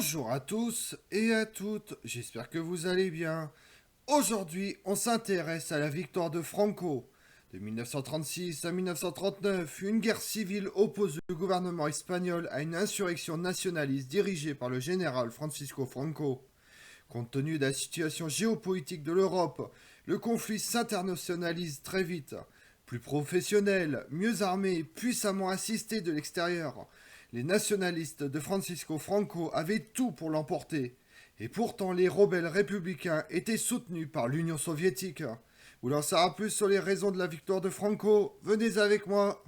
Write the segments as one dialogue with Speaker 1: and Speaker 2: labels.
Speaker 1: Bonjour à tous et à toutes, j'espère que vous allez bien. Aujourd'hui, on s'intéresse à la victoire de Franco. De 1936 à 1939, une guerre civile oppose le gouvernement espagnol à une insurrection nationaliste dirigée par le général Francisco Franco. Compte tenu de la situation géopolitique de l'Europe, le conflit s'internationalise très vite. Plus professionnel, mieux armé, puissamment assisté de l'extérieur, les nationalistes de Francisco Franco avaient tout pour l'emporter. Et pourtant, les rebelles républicains étaient soutenus par l'Union soviétique. Vous en saurez plus sur les raisons de la victoire de Franco? Venez avec moi.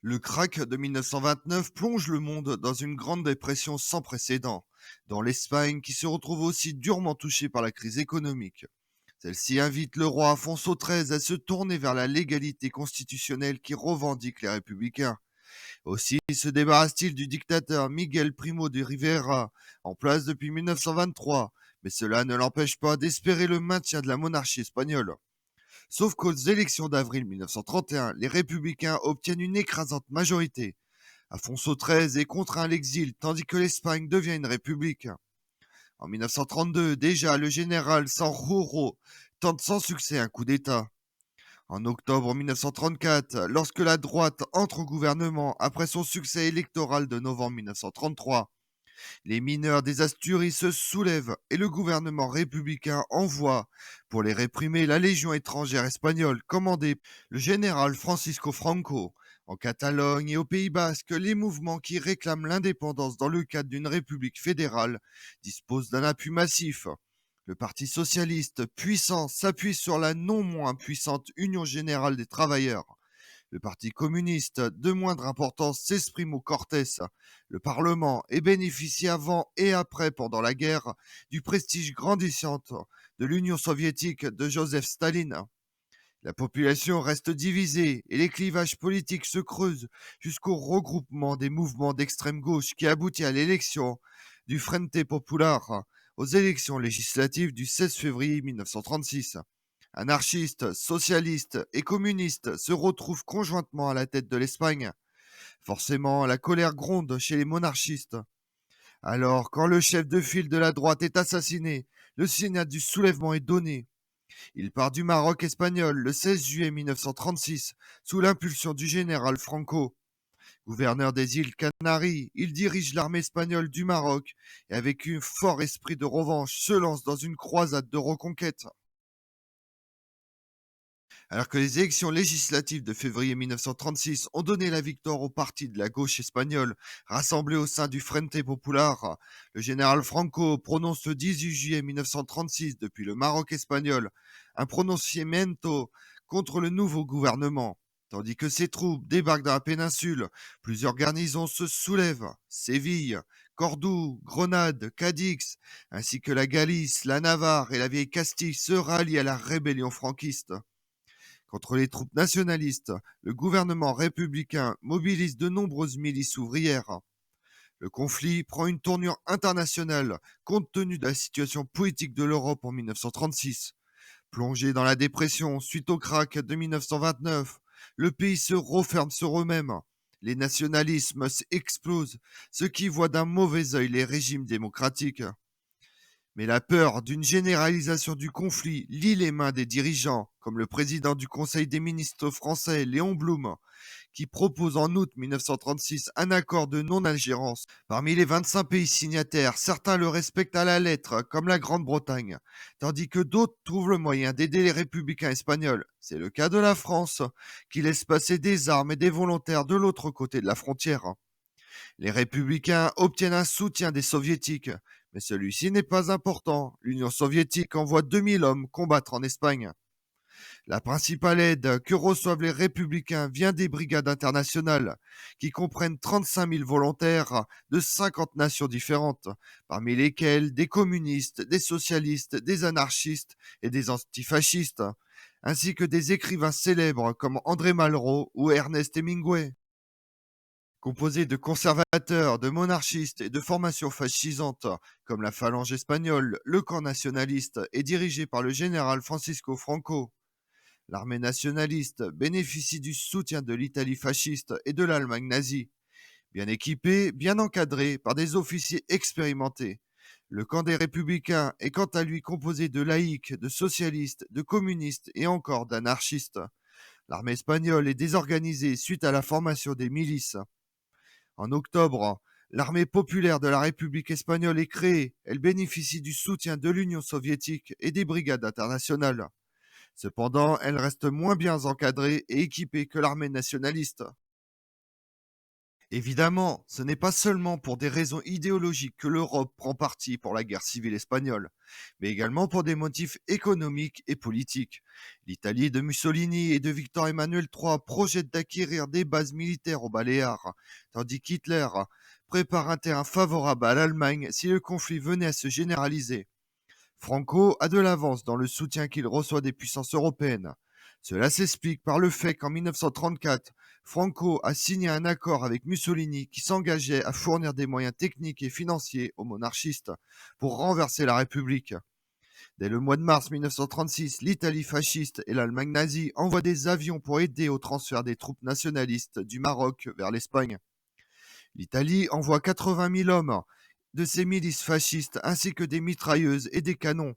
Speaker 1: Le krach de 1929 plonge le monde dans une grande dépression sans précédent, dans l'Espagne qui se retrouve aussi durement touchée par la crise économique. Celle-ci invite le roi Afonso XIII à se tourner vers la légalité constitutionnelle qui revendique les républicains. Aussi se débarrasse-t-il du dictateur Miguel Primo de Rivera, en place depuis 1923, mais cela ne l'empêche pas d'espérer le maintien de la monarchie espagnole. Sauf qu'aux élections d'avril 1931, les républicains obtiennent une écrasante majorité. Afonso XIII est contraint à l'exil, tandis que l'Espagne devient une république. En 1932, déjà, le général Sanjurjo tente sans succès un coup d'État. En octobre 1934, lorsque la droite entre au gouvernement après son succès électoral de novembre 1933, les mineurs des Asturies se soulèvent et le gouvernement républicain envoie, pour les réprimer, la Légion étrangère espagnole commandée par le général Francisco Franco. En Catalogne et au Pays Basque, les mouvements qui réclament l'indépendance dans le cadre d'une république fédérale disposent d'un appui massif. Le Parti socialiste, puissant, s'appuie sur la non moins puissante Union générale des travailleurs. Le Parti communiste, de moindre importance, s'exprime au Cortés, le Parlement, et bénéficie avant et après, pendant la guerre, du prestige grandissant de l'Union soviétique de Joseph Staline. La population reste divisée et les clivages politiques se creusent jusqu'au regroupement des mouvements d'extrême gauche qui aboutit à l'élection du Frente Popular aux élections législatives du 16 février 1936. Anarchistes, socialistes et communistes se retrouvent conjointement à la tête de l'Espagne. Forcément, la colère gronde chez les monarchistes. Alors, quand le chef de file de la droite est assassiné, le signal du soulèvement est donné. Il part du Maroc espagnol le 16 juillet 1936 sous l'impulsion du général Franco. Gouverneur des îles Canaries, il dirige l'armée espagnole du Maroc et avec un fort esprit de revanche se lance dans une croisade de reconquête. Alors que les élections législatives de février 1936 ont donné la victoire au parti de la gauche espagnole rassemblé au sein du Frente Popular, le général Franco prononce le 18 juillet 1936 depuis le Maroc espagnol un prononciamiento contre le nouveau gouvernement. Tandis que ses troupes débarquent dans la péninsule, plusieurs garnisons se soulèvent. Séville, Cordoue, Grenade, Cadix, ainsi que la Galice, la Navarre et la vieille Castille se rallient à la rébellion franquiste. Contre les troupes nationalistes, le gouvernement républicain mobilise de nombreuses milices ouvrières. Le conflit prend une tournure internationale compte tenu de la situation politique de l'Europe en 1936. Plongé dans la dépression suite au krach de 1929, le pays se referme sur eux-mêmes. Les nationalismes explosent, ce qui voit d'un mauvais œil les régimes démocratiques. Mais la peur d'une généralisation du conflit lie les mains des dirigeants, comme le président du Conseil des ministres français, Léon Blum, qui propose en août 1936 un accord de non-ingérence. Parmi les 25 pays signataires, certains le respectent à la lettre, comme la Grande-Bretagne, tandis que d'autres trouvent le moyen d'aider les républicains espagnols. C'est le cas de la France, qui laisse passer des armes et des volontaires de l'autre côté de la frontière. Les républicains obtiennent un soutien des soviétiques, mais celui-ci n'est pas important. L'Union soviétique envoie 2000 hommes combattre en Espagne. La principale aide que reçoivent les républicains vient des brigades internationales, qui comprennent 35 000 volontaires de 50 nations différentes, parmi lesquels des communistes, des socialistes, des anarchistes et des antifascistes, ainsi que des écrivains célèbres comme André Malraux ou Ernest Hemingway. Composé de conservateurs, de monarchistes et de formations fascisantes comme la Phalange espagnole, le camp nationaliste est dirigé par le général Francisco Franco. L'armée nationaliste bénéficie du soutien de l'Italie fasciste et de l'Allemagne nazie. Bien équipé, bien encadré par des officiers expérimentés. Le camp des républicains est quant à lui composé de laïcs, de socialistes, de communistes et encore d'anarchistes. L'armée espagnole est désorganisée suite à la formation des milices. En octobre, l'armée populaire de la République espagnole est créée. Elle bénéficie du soutien de l'Union soviétique et des brigades internationales. Cependant, elle reste moins bien encadrée et équipée que l'armée nationaliste. Évidemment, ce n'est pas seulement pour des raisons idéologiques que l'Europe prend parti pour la guerre civile espagnole, mais également pour des motifs économiques et politiques. L'Italie de Mussolini et de Victor Emmanuel III projette d'acquérir des bases militaires aux Baléares, tandis qu'Hitler prépare un terrain favorable à l'Allemagne si le conflit venait à se généraliser. Franco a de l'avance dans le soutien qu'il reçoit des puissances européennes. Cela s'explique par le fait qu'en 1934, Franco a signé un accord avec Mussolini qui s'engageait à fournir des moyens techniques et financiers aux monarchistes pour renverser la République. Dès le mois de mars 1936, l'Italie fasciste et l'Allemagne nazie envoient des avions pour aider au transfert des troupes nationalistes du Maroc vers l'Espagne. L'Italie envoie 80 000 hommes de ses milices fascistes ainsi que des mitrailleuses et des canons.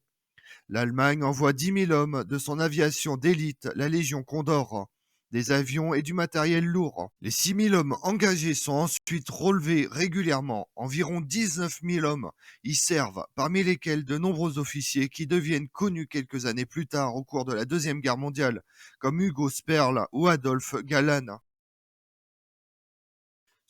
Speaker 1: L'Allemagne envoie 10 000 hommes de son aviation d'élite, la Légion Condor, des avions et du matériel lourd. Les 6 000 hommes engagés sont ensuite relevés régulièrement. Environ 19 000 hommes y servent, parmi lesquels de nombreux officiers qui deviennent connus quelques années plus tard au cours de la Deuxième Guerre mondiale, comme Hugo Sperl ou Adolphe Galland.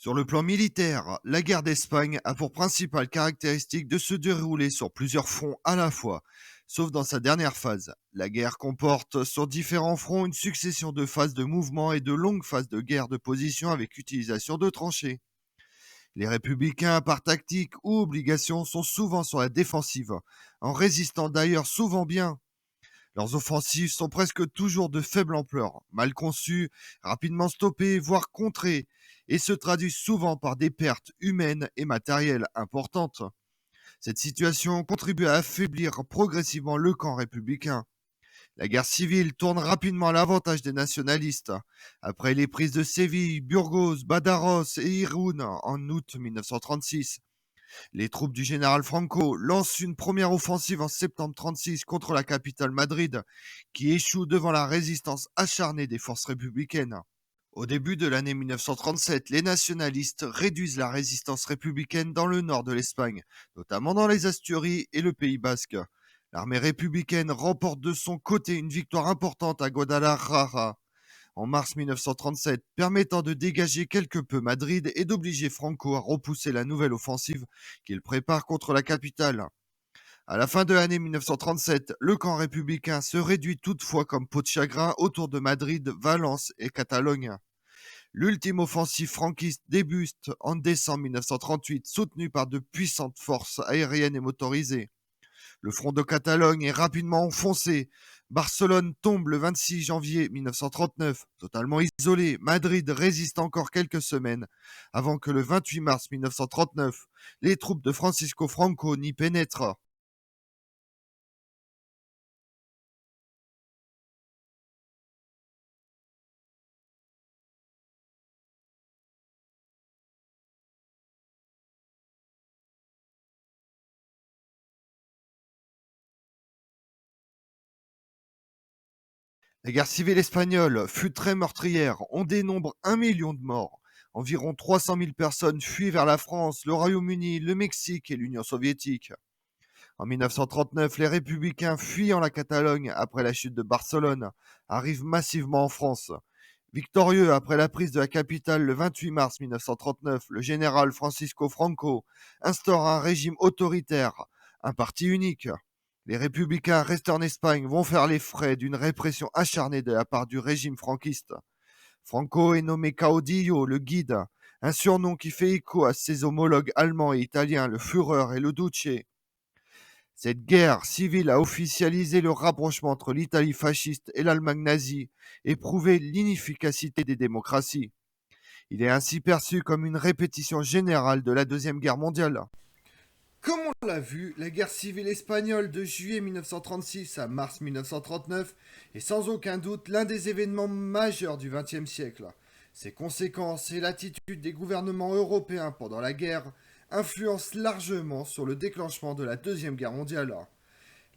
Speaker 1: Sur le plan militaire, la guerre d'Espagne a pour principale caractéristique de se dérouler sur plusieurs fronts à la fois, sauf dans sa dernière phase. La guerre comporte sur différents fronts une succession de phases de mouvement et de longues phases de guerre de position avec utilisation de tranchées. Les républicains, par tactique ou obligation, sont souvent sur la défensive, en résistant d'ailleurs souvent bien. Leurs offensives sont presque toujours de faible ampleur, mal conçues, rapidement stoppées, voire contrées, et se traduisent souvent par des pertes humaines et matérielles importantes. Cette situation contribue à affaiblir progressivement le camp républicain. La guerre civile tourne rapidement à l'avantage des nationalistes. Après les prises de Séville, Burgos, Badajoz et Irún en août 1936, les troupes du général Franco lancent une première offensive en septembre 1936 contre la capitale Madrid, qui échoue devant la résistance acharnée des forces républicaines. Au début de l'année 1937, les nationalistes réduisent la résistance républicaine dans le nord de l'Espagne, notamment dans les Asturies et le Pays basque. L'armée républicaine remporte de son côté une victoire importante à Guadalajara en mars 1937, permettant de dégager quelque peu Madrid et d'obliger Franco à repousser la nouvelle offensive qu'il prépare contre la capitale. À la fin de l'année 1937, le camp républicain se réduit toutefois comme peau de chagrin autour de Madrid, Valence et Catalogne. L'ultime offensive franquiste débute en décembre 1938, soutenue par de puissantes forces aériennes et motorisées. Le front de Catalogne est rapidement enfoncé. Barcelone tombe le 26 janvier 1939. Totalement isolé, Madrid résiste encore quelques semaines avant que le 28 mars 1939, les troupes de Francisco Franco n'y pénètrent. La guerre civile espagnole fut très meurtrière. On dénombre 1 million de morts. Environ 300 000 personnes fuient vers la France, le Royaume-Uni, le Mexique et l'Union soviétique. En 1939, les républicains fuyant la Catalogne après la chute de Barcelone arrivent massivement en France. Victorieux après la prise de la capitale le 28 mars 1939, le général Francisco Franco instaure un régime autoritaire, un parti unique. Les républicains restés en Espagne vont faire les frais d'une répression acharnée de la part du régime franquiste. Franco est nommé Caudillo, le guide, un surnom qui fait écho à ses homologues allemands et italiens, le Führer et le Duce. Cette guerre civile a officialisé le rapprochement entre l'Italie fasciste et l'Allemagne nazie et prouvé l'inefficacité des démocraties. Il est ainsi perçu comme une répétition générale de la Deuxième Guerre mondiale. Comme on l'a vu, la guerre civile espagnole de juillet 1936 à mars 1939 est sans aucun doute l'un des événements majeurs du XXe siècle. Ces conséquences et l'attitude des gouvernements européens pendant la guerre influencent largement sur le déclenchement de la Deuxième Guerre mondiale.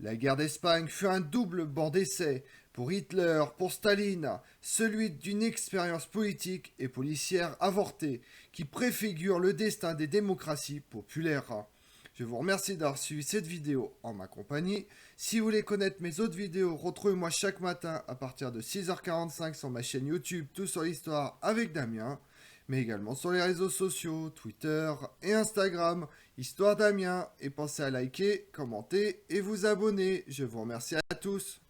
Speaker 1: La guerre d'Espagne fut un double banc d'essai pour Hitler, pour Staline, celui d'une expérience politique et policière avortée qui préfigure le destin des démocraties populaires. Je vous remercie d'avoir suivi cette vidéo en ma compagnie. Si vous voulez connaître mes autres vidéos, retrouvez-moi chaque matin à partir de 6h45 sur ma chaîne YouTube Tout sur l'Histoire avec Damien, mais également sur les réseaux sociaux, Twitter et Instagram, Histoire Damien. Et pensez à liker, commenter et vous abonner. Je vous remercie à tous.